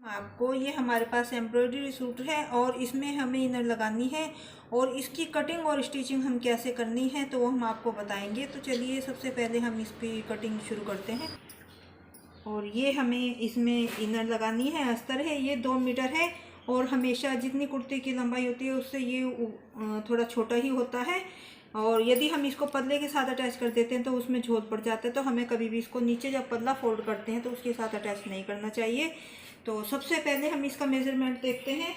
आपको ये हमारे पास एम्ब्रॉयडरी सूट है और इसमें हमें इनर लगानी है और इसकी कटिंग और स्टिचिंग हम कैसे करनी है तो वो हम आपको बताएंगे। तो चलिए सबसे पहले हम इसकी कटिंग शुरू करते हैं। और ये हमें इसमें इनर लगानी है, अस्तर है, ये 2 मीटर है और हमेशा जितनी कुर्ते की लंबाई होती है उससे ये थोड़ा छोटा ही होता है। और यदि हम इसको पल्ले के साथ अटैच कर देते हैं तो उसमें झोल पड़ जाता है, तो हमें कभी भी इसको नीचे जब पल्ला फोल्ड करते हैं तो उसके साथ अटैच नहीं करना चाहिए। तो सबसे पहले हम इसका मेजरमेंट देखते हैं।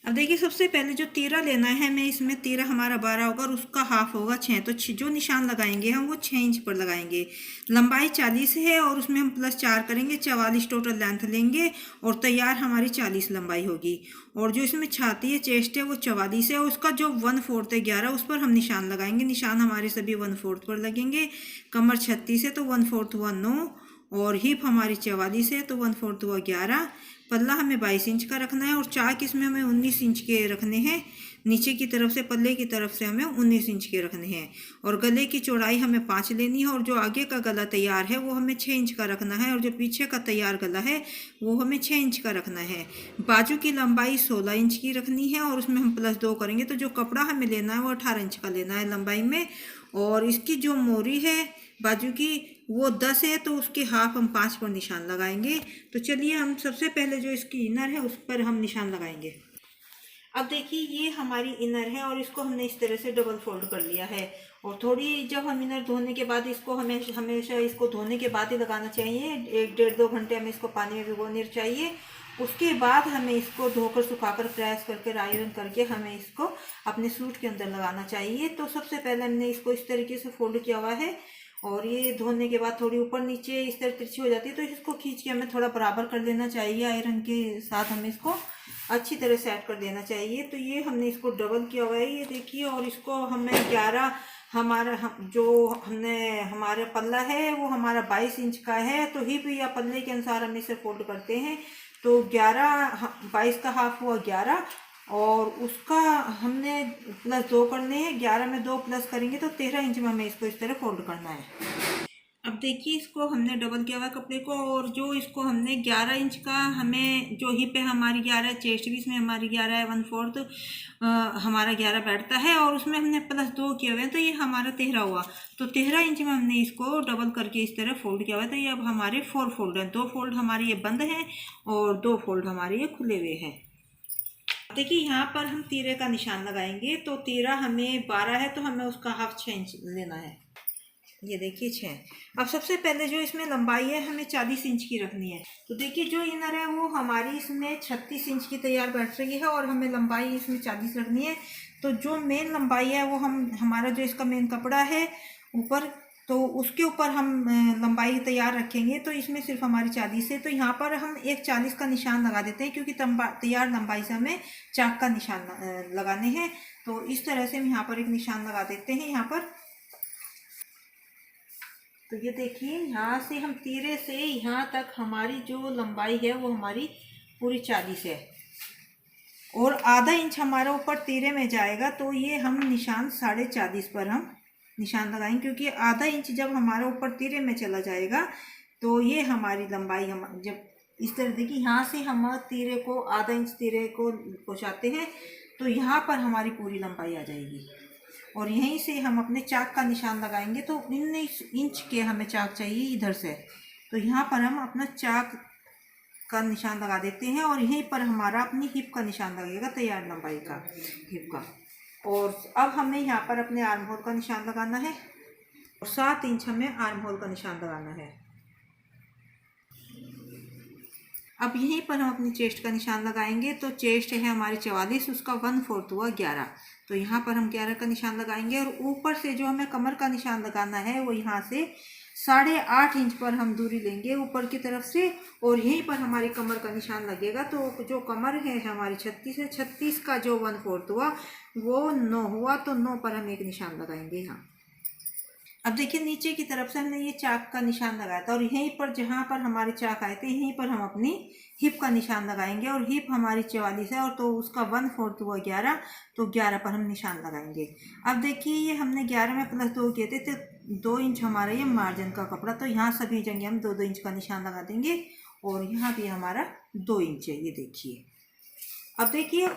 अब देखिए सबसे पहले जो तीरा लेना है हमें, इसमें तीरा हमारा 12 होगा और उसका हाफ होगा 6। तो जो निशान लगाएंगे हम वो 6 इंच पर लगाएंगे। लंबाई 40 है और उसमें हम +4 करेंगे, 44 टोटल लेंथ लेंगे और तैयार हमारी 40 लंबाई होगी। और जो इसमें छाती है, चेस्ट है, वो 44 है और उसका जो 1/4 है 11, उस पर हम निशान लगाएंगे। निशान हमारे सभी 1/4 पर लगेंगे। कमर 36 है तो 1/4 हुआ 9 और हिप हमारी 44 है तो 1/4 हुआ 11। पल्ला हमें 22 इंच का रखना है और चाक इसमें हमें 19 इंच के रखने हैं। नीचे की तरफ से, पल्ले की तरफ से हमें 19 इंच के रखने हैं। और गले की चौड़ाई हमें 5 लेनी है और जो आगे का गला तैयार है वो हमें 6 इंच का रखना है और जो पीछे का तैयार गला है वो हमें 6 इंच का रखना है। बाजू की लंबाई 16 इंच की रखनी है और उसमें हम +2 करेंगे। तो जो कपड़ा हमें लेना है वो 18 इंच का लेना है लंबाई में। और इसकी जो मोरी है बाजू की वो 10 है तो उसके हाफ हम 5 पर निशान लगाएंगे। तो चलिए हम सबसे पहले जो इसकी इनर है उस पर हम निशान लगाएंगे। अब देखिए ये हमारी इनर है और इसको हमने इस तरह से डबल फोल्ड कर लिया है। और थोड़ी जब हम इनर धोने के बाद इसको हमेशा इसको धोने के बाद ही लगाना चाहिए। 1-1.5-2 घंटे हमें इसको पानी में भिगोनी चाहिए। उसके बाद हमें इसको धोकर सुखाकर प्रेस करके आयरन करके हमें इसको अपने सूट के अंदर लगाना चाहिए। तो सबसे पहले हमने इसको इस तरीके से फोल्ड किया हुआ है और ये धोने के बाद थोड़ी ऊपर नीचे इस तरह तिरछी हो जाती है तो इसको खींच के हमें थोड़ा बराबर कर देना चाहिए। आयरन के साथ हमें इसको अच्छी तरह सेट कर देना चाहिए। तो ये हमने इसको डबल किया हुआ है, ये देखिए। और इसको हमें 11 हमारा पल्ला है वो हमारा 22 इंच का है। तो हिप या पल्ले के अनुसार हम इसे फोल्ड करते हैं। तो 22 का हाफ हुआ 11 और उसका हमने +2 करने हैं। 11 में 2 प्लस करेंगे तो 13 इंच में हमें इसको इस तरह फोल्ड करना है। अब देखिए इसको हमने डबल किया हुआ कपड़े को और जो इसको हमने 11 इंच का, हमें जो हिप है हमारी 11, चेस्ट भी इसमें हमारी 11 है, 1/4 हमारा 11 बैठता है और उसमें हमने +2 किए हुए हैं तो ये हमारा 13 हुआ। तो 13 इंच में हमने इसको डबल करके इस तरह फोल्ड किया हुआ है। तो ये अब हमारे 4 फोल्ड हैं। 2 फोल्ड हमारे ये बंद हैं और 2 फोल्ड हमारे ये खुले हुए हैं। देखिए यहाँ पर हम तीरे का निशान लगाएंगे। तो तीरा हमें 12 है तो हमें उसका हाफ 6 इंच लेना है। ये देखिए 6। अब सबसे पहले जो इसमें लंबाई है हमें 40 इंच की रखनी है। तो देखिए जो इनर है वो हमारी इसमें 36 इंच की तैयार बैठ रही है और हमें लंबाई इसमें 40 रखनी है। तो जो मेन लंबाई है वो हमारा जो इसका मेन कपड़ा है ऊपर, तो उसके ऊपर हम लंबाई तैयार रखेंगे। तो इसमें सिर्फ हमारी 40 है। तो यहाँ पर हम एक 40 का निशान लगा देते हैं क्योंकि तैयार लंबाई से हमें चाक का निशान लगाने हैं। तो इस तरह से हम यहाँ पर एक निशान लगा देते हैं यहाँ पर। तो ये देखिए यहाँ से हम तीरे से यहाँ तक हमारी जो लंबाई है वो हमारी पूरी 40 है और आधा इंच हमारा ऊपर तीरे में जाएगा। तो ये हम निशान 40.5 पर हम निशान लगाएंगे क्योंकि आधा इंच जब हमारा ऊपर तीरे में चला जाएगा तो ये हमारी लंबाई हम जब इस तरह देखिए यहाँ से हम तीरे को आधा इंच तीरे को पहुँचाते हैं तो यहाँ पर हमारी पूरी लंबाई आ जाएगी। और यहीं से हम अपने चाक का निशान लगाएंगे। तो 19 इंच के हमें चाक चाहिए इधर से। तो यहाँ पर हम अपना चाक का निशान लगा देते हैं और यहीं पर हमारा अपनी हिप का निशान लगेगा, तैयार लंबाई का हिप का। और अब हमें यहाँ पर अपने आर्म होल का निशान लगाना है और 7 इंच हमें आर्म होल का निशान लगाना है। अब यहीं पर हम अपनी चेस्ट का निशान लगाएंगे। तो चेस्ट है हमारी 44, उसका 1/4 हुआ 11। तो यहाँ पर हम 11 का निशान लगाएंगे और ऊपर से जो हमें कमर का निशान लगाना है वो यहाँ से 8.5 इंच पर हम दूरी लेंगे ऊपर की तरफ से और यहीं पर हमारी कमर का निशान लगेगा। तो जो कमर है हमारी 36 है, 36 का जो 1/4 हुआ वो 9 हुआ। तो 9 पर हम एक निशान लगाएंगे यहाँ। अब देखिए नीचे की तरफ से हमने ये चाक का निशान लगाया था और यहीं पर जहाँ पर हमारे चाक आए थे यहीं पर हम अपनी हिप का निशान लगाएंगे। और हिप हमारी 44 है और तो उसका 1/4 हुआ 11। तो 11 पर हम निशान लगाएंगे। अब देखिए ये हमने 11 में +2 किए थे तो 2 इंच हमारा ये मार्जिन का कपड़ा, तो यहाँ सभी जगह हम 2-2 इंच का निशान लगा देंगे और यहाँ भी हमारा 2 इंच है। ये देखिए। अब देखिए,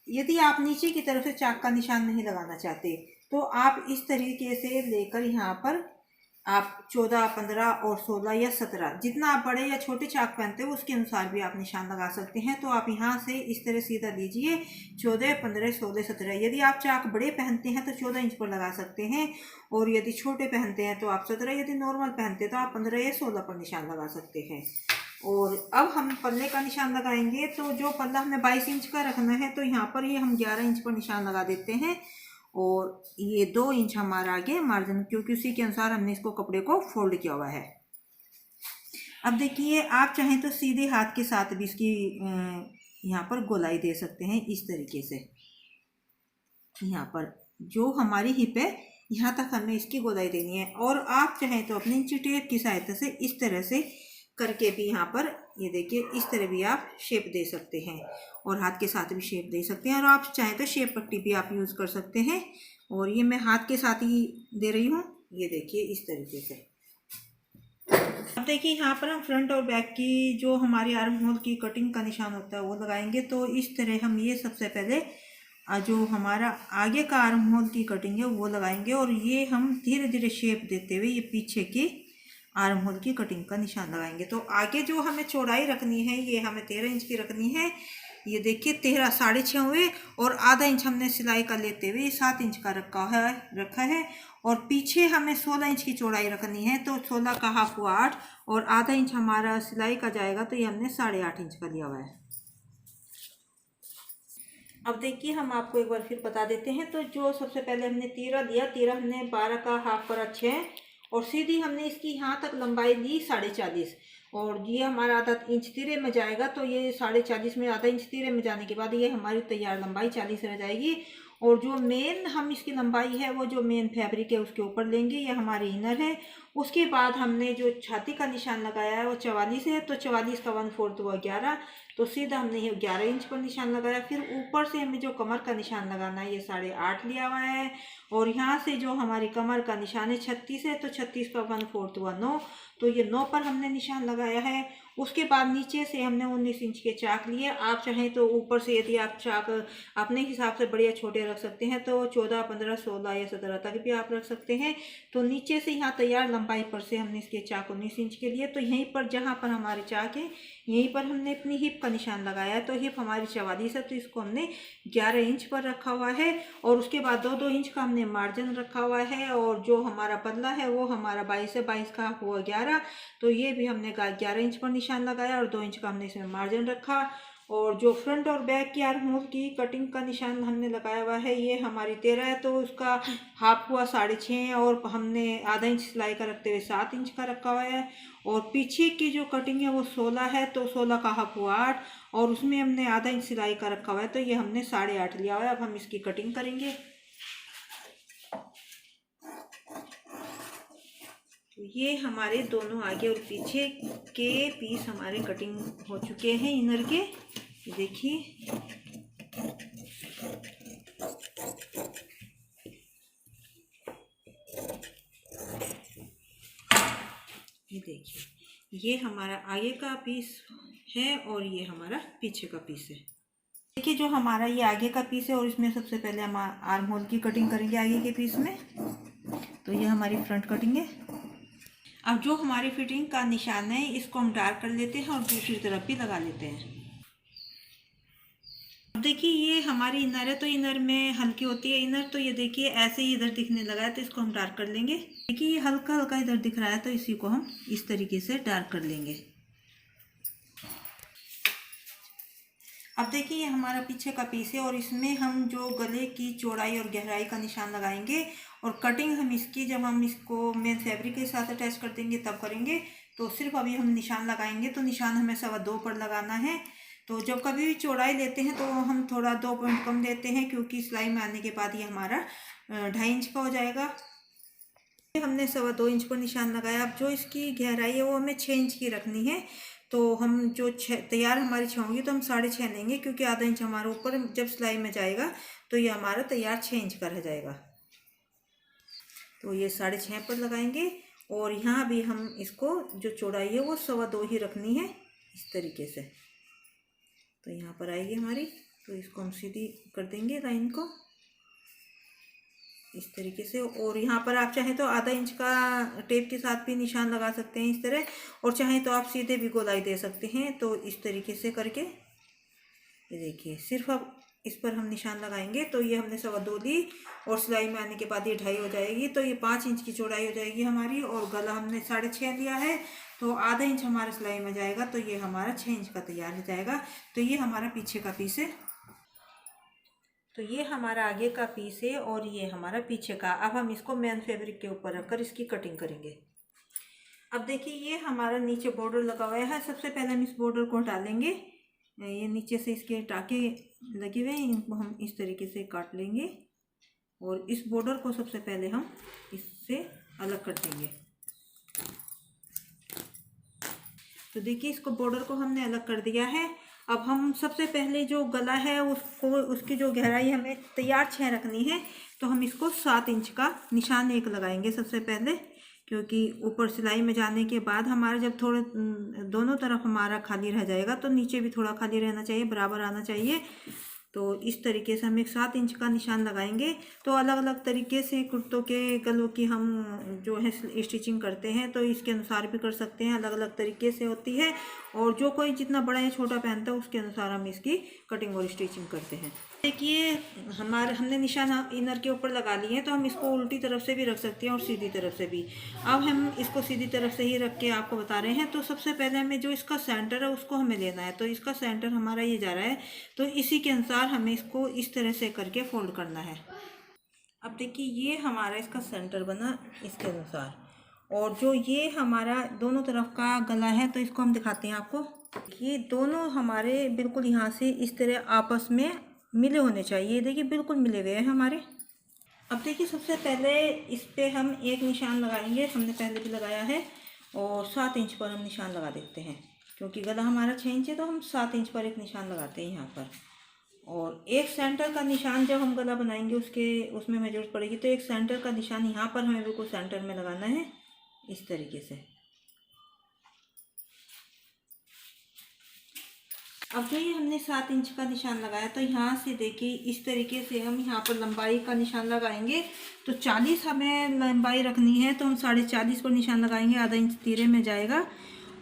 यदि आप नीचे की तरफ से चाक का निशान नहीं लगाना चाहते तो आप इस तरीके से लेकर यहाँ पर आप 14, 15 और 16 या 17 जितना आप बड़े या छोटे चाक पहनते हो उसके अनुसार भी आप निशान लगा सकते हैं। तो आप यहाँ से इस तरह सीधा लीजिए 14, 15, 16, 17। यदि आप चाक बड़े पहनते हैं तो 14 इंच पर लगा सकते हैं और यदि छोटे पहनते हैं तो आप 17, यदि नॉर्मल पहनते हैं तो आप 15 या 16 पर निशान लगा सकते हैं। और अब हम पल्ले का निशान लगाएंगे। तो जो पल्ला हमें 22 इंच का रखना है तो यहाँ पर ये हम 11 इंच पर निशान लगा देते हैं और ये 2 इंच हमारा आगे मार्जिन, क्योंकि उसी के अनुसार हमने इसको कपड़े को फोल्ड किया हुआ है। अब देखिए, आप चाहें तो सीधे हाथ के साथ भी इसकी यहाँ पर गोलाई दे सकते हैं इस तरीके से। यहाँ पर जो हमारी हिप है यहाँ तक हमें इसकी गोलाई देनी है और आप चाहें तो अपनी इंची टेप की सहायता से इस तरह से करके भी यहाँ पर ये देखिए इस तरह भी आप शेप दे सकते हैं और हाथ के साथ भी शेप दे सकते हैं और आप चाहें तो शेप पट्टी भी आप यूज़ कर सकते हैं। और ये मैं हाथ के साथ ही दे रही हूँ, ये देखिए इस तरीके से। अब देखिए, यहाँ पर हम फ्रंट और बैक की जो हमारी आर्म होल की कटिंग का निशान होता है वो लगाएंगे। तो इस तरह हम ये सबसे पहले जो हमारा आगे का आर्म होल की कटिंग है वो लगाएंगे और ये हम धीरे धीरे शेप देते हुए ये पीछे की आर्म होल की कटिंग का निशान लगाएंगे। तो आगे जो हमें चौड़ाई रखनी है ये हमें 13 इंच की रखनी है। ये देखिए 13 6.5 हुए और आधा इंच हमने सिलाई का लेते हुए 7 इंच का रखा है और पीछे हमें 16 इंच की चौड़ाई रखनी है। तो 16 का हाफ हुआ 8 और आधा इंच हमारा सिलाई का जाएगा, तो ये हमने 8.5 इंच का लिया हुआ है। अब देखिए, हम आपको एक बार फिर बता देते हैं। तो जो सबसे पहले हमने 13 लिया, 13 हमने 12 का हाफ पर 6 और सीधी हमने इसकी यहाँ तक लंबाई ली 40.5 और ये हमारा आधा इंच तिरे में जाएगा। तो ये 40.5 में आधा इंच तिरे में जाने के बाद ये हमारी तैयार लंबाई 40 रह जाएगी। और जो मेन हम इसकी लंबाई है वो जो मेन फैब्रिक है उसके ऊपर लेंगे, ये हमारी इनर है। उसके बाद हमने जो छाती का निशान लगाया है वो 44 है, तो 44 का 1/4 हुआ 11, तो सीधा हमने ये 11 इंच पर निशान लगाया। फिर ऊपर से हमें जो कमर का निशान लगाना है ये 8.5 लिया हुआ है और यहाँ से जो हमारी कमर का निशान है 36 है, तो 36 का 1/4 हुआ 9, तो ये 9 पर हमने निशान लगाया है। उसके बाद नीचे से हमने 19 इंच के चाक लिए। आप चाहें तो ऊपर से यदि आप चाक अपने हिसाब से बड़े या छोटे रख सकते हैं तो 14, 15, 16 या 17 तक भी आप रख सकते हैं। तो नीचे से यहाँ तैयार लंबाई पर से हमने इसके चाक 19 इंच के लिए, तो यहीं पर जहाँ पर हमारे चाक है यहीं पर हमने अपनी हिप का निशान लगाया है। तो हिप हमारी 44 है, तो इसको हमने 11 इंच पर रखा हुआ है और उसके बाद 2-2 इंच का हमने मार्जिन रखा हुआ है। और जो हमारा पल्ला है वो हमारा 22 है, 22 का हुआ 11, तो ये भी हमने 11 इंच पर निशान लगाया और 2 इंच का हमने इसमें मार्जिन रखा। और जो फ्रंट और बैक की आर्म होल की कटिंग का निशान हमने लगाया हुआ है ये हमारी 13 है, तो उसका हाफ हुआ 6.5 और हमने आधा इंच सिलाई का रखते हुए 7 इंच का रखा हुआ है। और पीछे की जो कटिंग है वो 16 है, तो 16 का हाफ हुआ 8 और उसमें हमने आधा इंच सिलाई का रखा हुआ है, तो ये हमने 8.5 लिया हुआ है। अब हम इसकी कटिंग करेंगे। ये हमारे दोनों आगे और पीछे के पीस हमारे कटिंग हो चुके हैं इनर के, देखिए। ये देखिए, ये हमारा आगे का पीस है और ये हमारा पीछे का पीस है। देखिए, जो हमारा ये आगे का पीस है और इसमें सबसे पहले हम आर्म होल की कटिंग करेंगे आगे के पीस में। तो ये हमारी फ्रंट कटिंग है। अब जो हमारी फिटिंग का निशान है इसको हम डार्क कर लेते हैं और दूसरी तरफ भी लगा लेते हैं। अब देखिए, ये हमारी इनर है, तो इनर में हल्की होती है इनर, तो ये देखिए ऐसे ही इधर दिखने लगा है, तो इसको हम डार्क कर लेंगे। देखिए ये हल्का हल्का इधर दिख रहा है, तो इसी को हम इस तरीके से डार्क कर लेंगे। अब देखिए, ये हमारा पीछे का पीस है और इसमें हम जो गले की चौड़ाई और गहराई का निशान लगाएंगे और कटिंग हम इसकी जब हम इसको मेन फैब्रिक के साथ अटैच कर देंगे तब करेंगे। तो सिर्फ अभी हम निशान लगाएंगे, तो निशान हमें 2.25 पर लगाना है। तो जब कभी भी चौड़ाई लेते हैं तो हम थोड़ा 2 पॉइंट कम देते हैं, क्योंकि सिलाई में आने के बाद ये हमारा 2.5 इंच का हो जाएगा। हमने 2.25 इंच पर निशान लगाया। अब जो इसकी गहराई है वो हमें 6 इंच की रखनी है। तो हम जो तैयार हमारी 6 होंगी तो हम 6.5 लेंगे, क्योंकि आधा इंच हमारे ऊपर जब सिलाई में जाएगा तो ये हमारा तैयार 6 इंच का रह जाएगा। तो ये 6.5 पर लगाएंगे। और यहाँ भी हम इसको जो चौड़ाई है वो 2.25 ही रखनी है, इस तरीके से। तो यहाँ पर आएगी हमारी, तो इसको हम सीधी कर देंगे लाइन को इस तरीके से। और यहाँ पर आप चाहें तो आधा इंच का टेप के साथ भी निशान लगा सकते हैं इस तरह, और चाहें तो आप सीधे भी गोलाई दे सकते हैं। तो इस तरीके से करके ये देखिए, सिर्फ अब इस पर हम निशान लगाएंगे। तो ये हमने 2.25 ली और सिलाई में आने के बाद ये 2.5 हो जाएगी। तो ये 5 इंच की चौड़ाई हो जाएगी हमारी। और गला हमने 6.5 लिया है, तो आधा इंच हमारा सिलाई में जाएगा, तो ये हमारा 6 इंच का तैयार हो जाएगा। तो ये हमारा पीछे का पीस है। तो ये हमारा आगे का पीस है और ये हमारा पीछे का। अब हम इसको मेन फैब्रिक के ऊपर रखकर इसकी कटिंग करेंगे। अब देखिए, ये हमारा नीचे बॉर्डर लगा हुआ है। सबसे पहले हम इस बॉर्डर को हटा लेंगे। ये नीचे से इसके टाके लगे हुए हैं, इनको हम इस तरीके से काट लेंगे और इस बॉर्डर को सबसे पहले हम इससे अलग कर देंगे। तो देखिए, इसको बॉर्डर को हमने अलग कर दिया है। अब हम सबसे पहले जो गला है उसको, उसकी जो गहराई हमें तैयार 6 रखनी है, तो हम इसको 7 इंच का निशान 1 लगाएंगे सबसे पहले। क्योंकि ऊपर सिलाई में जाने के बाद हमारा जब थोड़े दोनों तरफ हमारा खाली रह जाएगा, तो नीचे भी थोड़ा खाली रहना चाहिए, बराबर आना चाहिए। तो इस तरीके से हम एक 7 इंच का निशान लगाएंगे। तो अलग अलग तरीके से कुर्तों के गलों की हम जो है स्टिचिंग करते हैं, तो इसके अनुसार भी कर सकते हैं, अलग अलग तरीके से होती है। और जो कोई जितना बड़ा या छोटा पहनता है उसके अनुसार हम इसकी कटिंग और स्टिचिंग करते हैं। देखिए, हमने निशान इनर के ऊपर लगा लिए हैं, तो हम इसको उल्टी तरफ से भी रख सकते हैं और सीधी तरफ से भी। अब हम इसको सीधी तरफ से ही रख के आपको बता रहे हैं। तो सबसे पहले हमें जो इसका सेंटर है उसको हमें लेना है। तो इसका सेंटर हमारा ये जा रहा है, तो इसी के अनुसार हमें इसको इस तरह से करके फोल्ड करना है। अब देखिए, ये हमारा इसका सेंटर बना इसके अनुसार। और जो ये हमारा दोनों तरफ का गला है, तो इसको हम दिखाते हैं आपको। ये दोनों हमारे बिल्कुल यहाँ से इस तरह आपस में मिले होने चाहिए। देखिए, बिल्कुल मिले हुए हैं हमारे। अब देखिए, सबसे पहले इस पे हम एक निशान लगाएंगे, हमने पहले भी लगाया है। और 7 इंच पर हम निशान लगा देते हैं, क्योंकि गला हमारा 6 इंच है, तो हम 7 इंच पर एक निशान लगाते हैं यहाँ पर। और एक सेंटर का निशान जब हम गला बनाएंगे उसमें हमें जरूरत पड़ेगी। तो एक सेंटर का निशान यहाँ पर हमें बिल्कुल सेंटर में लगाना है, इस तरीके से। अब जो ये हमने 7 इंच का निशान लगाया, तो यहाँ से देखिए इस तरीके से हम यहाँ पर लंबाई का निशान लगाएंगे। तो 40 हमें लंबाई रखनी है, तो हम 40.5 पर निशान लगाएंगे, आधा इंच तिरे में जाएगा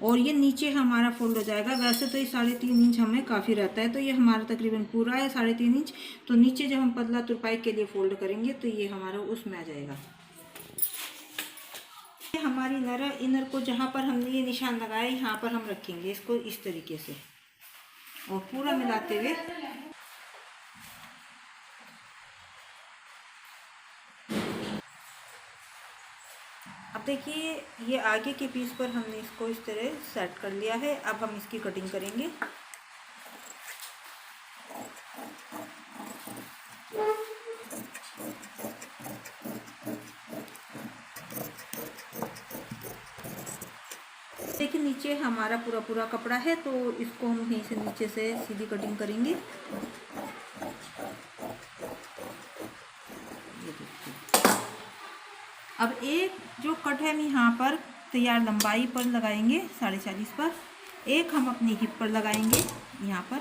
और ये नीचे हमारा फोल्ड हो जाएगा। वैसे तो ये 3.5 इंच हमें काफ़ी रहता है, तो ये हमारा तकरीबन पूरा है 3.5 इंच। तो नीचे जब हम पतला तुरपाई के लिए फोल्ड करेंगे, तो ये हमारा उसमें आ जाएगा। हमारी इनर को जहाँ पर हमने ये निशान लगाया, यहाँ पर हम रखेंगे इसको इस तरीके से और पूरा मिलाते हुए। अब देखिए, ये आगे के पीस पर हमने इसको इस तरह सेट कर लिया है। अब हम इसकी कटिंग करेंगे। देखिए, नीचे हमारा पूरा कपड़ा है, तो इसको हम यहीं से नीचे से सीधी कटिंग करेंगे। अब एक जो कट है हम यहाँ पर तैयार लंबाई पर लगाएंगे 40.5 पर, एक हम अपनी हिप पर लगाएंगे यहाँ पर,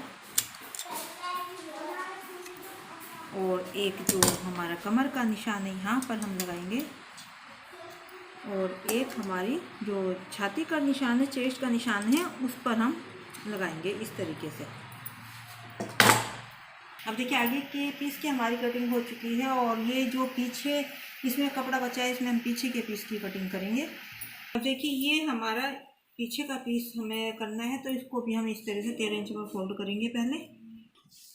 और एक जो हमारा कमर का निशान है यहाँ पर हम लगाएंगे, और एक हमारी जो छाती का निशान है, चेस्ट का निशान है, उस पर हम लगाएंगे इस तरीके से। अब देखिए, आगे के पीस की हमारी कटिंग हो चुकी है और ये जो पीछे इसमें कपड़ा बचा है, इसमें हम पीछे के पीस की कटिंग करेंगे। अब देखिए, ये हमारा पीछे का पीस हमें करना है, तो इसको भी हम इस तरह से 13 इंच पर फोल्ड करेंगे पहले।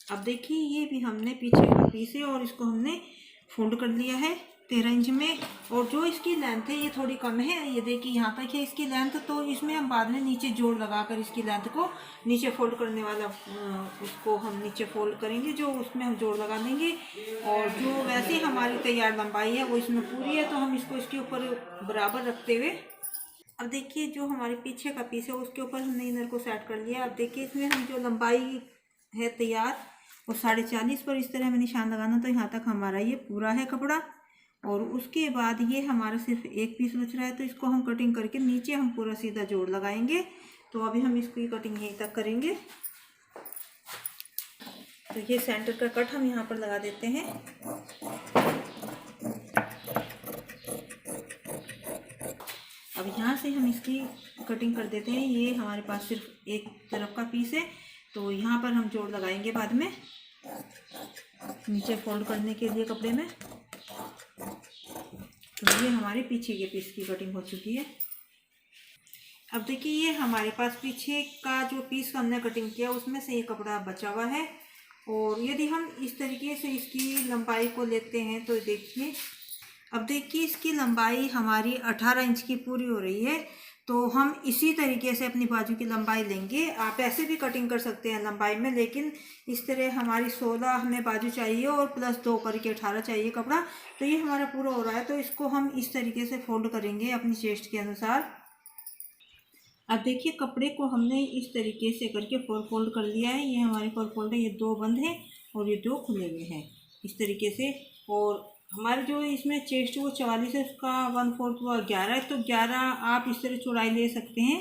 अब देखिए, ये भी हमने पीछे का पीस है और इसको हमने फोल्ड कर लिया है 13 इंच में। और जो इसकी लेंथ है ये थोड़ी कम है, ये देखिए यहाँ तक है इसकी लेंथ। तो इसमें हम बाद में नीचे जोड़ लगाकर इसकी लेंथ को नीचे फोल्ड करने वाला उसको हम नीचे फोल्ड करेंगे, जो उसमें हम जोड़ लगा देंगे। और जो वैसे हमारी तैयार लंबाई है वो इसमें पूरी है, तो हम इसको इसके ऊपर बराबर रखते हुए। अब देखिए, जो हमारे पीछे का पीस है उसके ऊपर हमने इनर को सेट कर लिया। अब देखिए, इसमें हम जो लंबाई है तैयार, और 40.5 पर इस तरह हमें निशान लगाना। तो यहाँ तक हमारा ये पूरा है कपड़ा, और उसके बाद ये हमारा सिर्फ एक पीस बच रहा है, तो इसको हम कटिंग करके नीचे हम पूरा सीधा जोड़ लगाएंगे। तो अभी हम इसकी कटिंग यहीं तक करेंगे। तो ये सेंटर का कट हम यहाँ पर लगा देते हैं। अब यहाँ से हम इसकी कटिंग कर देते हैं। ये हमारे पास सिर्फ एक तरफ का पीस है, तो यहाँ पर हम जोड़ लगाएंगे बाद में नीचे फोल्ड करने के लिए कपड़े में। तो ये हमारे पीछे के पीस की कटिंग हो चुकी है। अब देखिए ये हमारे पास पीछे का जो पीस हमने कटिंग किया उसमें से ये कपड़ा बचा हुआ है। और यदि हम इस तरीके से इसकी लंबाई को लेते हैं तो देखिए, अब देखिए इसकी लंबाई हमारी 18 इंच की पूरी हो रही है। तो हम इसी तरीके से अपनी बाजू की लंबाई लेंगे। आप ऐसे भी कटिंग कर सकते हैं लंबाई में, लेकिन इस तरह हमारी 16 हमें बाजू चाहिए और प्लस 2 करके 18 चाहिए कपड़ा। तो ये हमारा पूरा हो रहा है, तो इसको हम इस तरीके से फोल्ड करेंगे अपनी चेस्ट के अनुसार। अब देखिए कपड़े को हमने इस तरीके से करके 4 फोल्ड कर लिया है। ये हमारे 4 फोल्ड है, ये 2 बंद हैं और ये 2 खुले हुए हैं इस तरीके से। और हमारे जो इसमें चेस्ट वो 44 है, उसका 1/4 हुआ 11 है। तो 11 आप इस तरह चौड़ाई ले सकते हैं।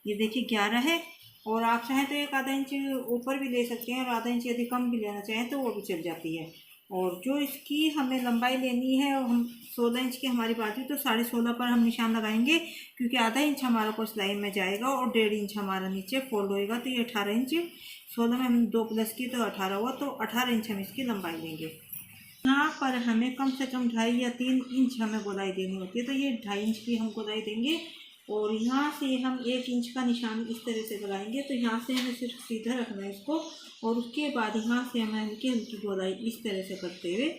ये देखिए 11 है, और आप चाहें तो एक आधा इंच ऊपर भी ले सकते हैं, और आधा इंच यदि कम भी लेना चाहें तो वो भी चल जाती है। और जो इसकी हमें लंबाई लेनी है, और हम 16 इंच की हमारी बाजू, तो 16.5 पर हम निशान लगाएंगे, क्योंकि आधा इंच हमारा को सिलाई में जाएगा और 1.5 इंच हमारा नीचे फोल्ड होएगा। तो ये 18 इंच, 16 में हम 2 प्लस की तो 18 हुआ, तो 18 इंच हम इसकी लंबाई लेंगे। यहाँ पर हमें कम से कम 2.5 या 3 इंच हमें गोलाई देनी होती है, तो ये 2.5 इंच की हम गोलाई देंगे। और यहाँ से हम 1 इंच का निशान इस तरह से लगाएंगे। तो यहाँ से हमें सिर्फ सीधा रखना है इसको, और उसके बाद यहाँ से हमें हल्की हल्की गोलाई इस तरह से करते हुए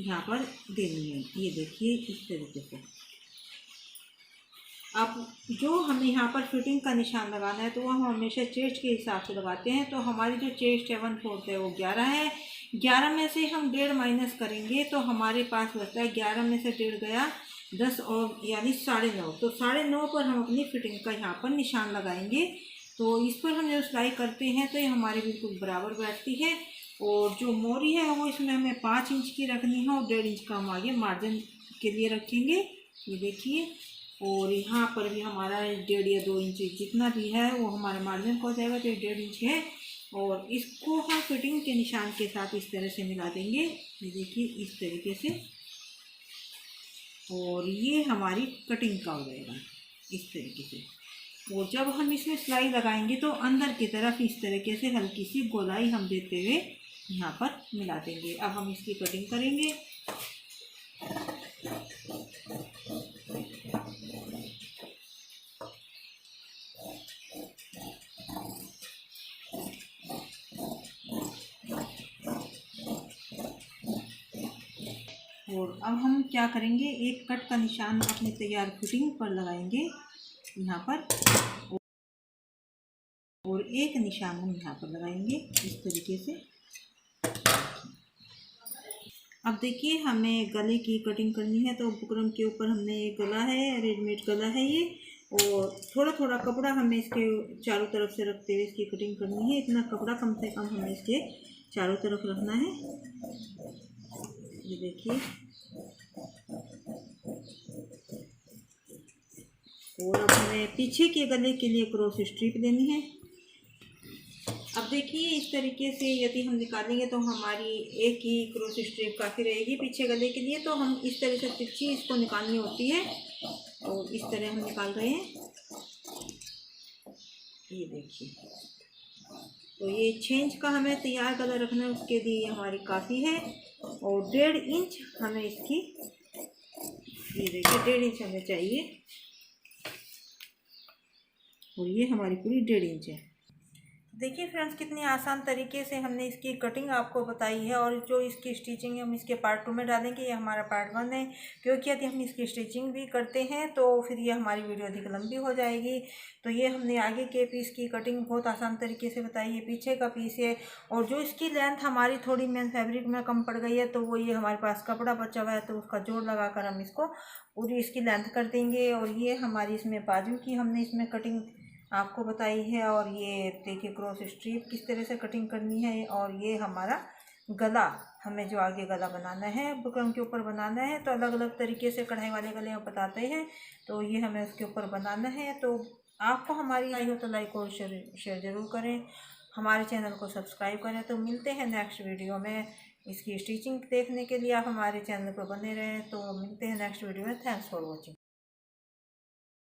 यहाँ पर देनी है। ये देखिए इस तरीके से। अब जो हमें यहाँ पर फिटिंग का निशान लगाना है, तो वो हम हमेशा चेस्ट के हिसाब से लगाते हैं। तो हमारी जो चेस्ट है 1/4 है, वो 11 है। 11 में से हम 1.5 माइनस करेंगे, तो हमारे पास बचता है 11 में से 1.5 गया 10, और यानी 9.5। तो 9.5 पर हम अपनी फिटिंग का यहाँ पर निशान लगाएंगे। तो इस पर हम जब सिलाई करते हैं तो ये हमारी बिल्कुल बराबर बैठती है। और जो मोरी है वो इसमें हमें 5 इंच की रखनी है, और 1.5 इंच का हम आगे मार्जिन के लिए रखेंगे। ये देखिए, और यहाँ पर भी हमारा 1.5 या 2 इंच जितना भी है वो हमारे मार्जिन को हो जाएगा, तो 1.5 इंच है। और इसको हम फिटिंग के निशान के साथ इस तरह से मिला देंगे। ये देखिए इस तरीके से, और ये हमारी कटिंग का हो जाएगा इस तरीके से। और जब हम इसमें सिलाई लगाएंगे तो अंदर की तरफ इस तरीके से हल्की सी गोलाई हम देते हुए यहाँ पर मिला देंगे। अब हम इसकी कटिंग करेंगे। और अब हम क्या करेंगे, एक कट का निशान अपने तैयार फिटिंग पर लगाएंगे यहाँ पर, और एक निशान हम यहाँ पर लगाएंगे इस तरीके से। अब देखिए हमें गले की कटिंग करनी है। तो बुकरम के ऊपर हमने ये गला है, रेडीमेड गला है ये, और थोड़ा थोड़ा कपड़ा हमें इसके चारों तरफ से रखते हुए इसकी कटिंग करनी है। इतना कपड़ा कम से कम हमें इसके चारों तरफ रखना है। ये देखिए, और अब हमें पीछे के गले के लिए क्रॉस स्ट्रिप लेनी है। अब देखिए इस तरीके से यदि हम निकालेंगे तो हमारी एक ही क्रॉस स्ट्रिप काफ़ी रहेगी पीछे गले के लिए। तो हम इस तरह से तिरछी इसको निकालनी होती है, और इस तरह हम निकाल रहे हैं। ये देखिए, तो ये 6 इंच का हमें तैयार गला रखना है, उसके लिए हमारी काफ़ी है। और 1.5 इंच हमें इसकी, ये देखिए 1.5 इंच हमें चाहिए, और ये हमारी पूरी 1.5 इंच है। देखिए फ्रेंड्स, कितनी आसान तरीके से हमने इसकी कटिंग आपको बताई है। और जो इसकी स्टिचिंग है हम इसके पार्ट 2 में डालेंगे, ये हमारा पार्ट 1 है, क्योंकि यदि हम इसकी स्टिचिंग भी करते हैं तो फिर ये हमारी वीडियो अधिक लंबी हो जाएगी। तो ये हमने आगे के पीस की कटिंग बहुत आसान तरीके से बताई है। पीछे का पीस है, और जो इसकी लेंथ हमारी थोड़ी मेन फैब्रिक में कम पड़ गई है, तो वो ये हमारे पास कपड़ा बचा हुआ है, तो उसका जोड़ लगाकर हम इसको पूरी इसकी लेंथ कर देंगे। और ये हमारी इसमें बाजू की हमने इसमें कटिंग आपको बताई है। और ये देखिए क्रॉस स्ट्रिप किस तरह से कटिंग करनी है, और ये हमारा गला, हमें जो आगे गला बनाना है बुकरम के ऊपर बनाना है, तो अलग अलग तरीके से कढ़ाई वाले गले में बताते हैं। तो ये हमें उसके ऊपर बनाना है। तो आपको हमारी आई हो तो लाइक और शेयर ज़रूर करें, हमारे चैनल को सब्सक्राइब करें। तो मिलते हैं नेक्स्ट वीडियो में। इसकी स्टिचिंग देखने के लिए आप हमारे चैनल पर बने रहें। तो मिलते हैं नेक्स्ट वीडियो में। Thanks for watching.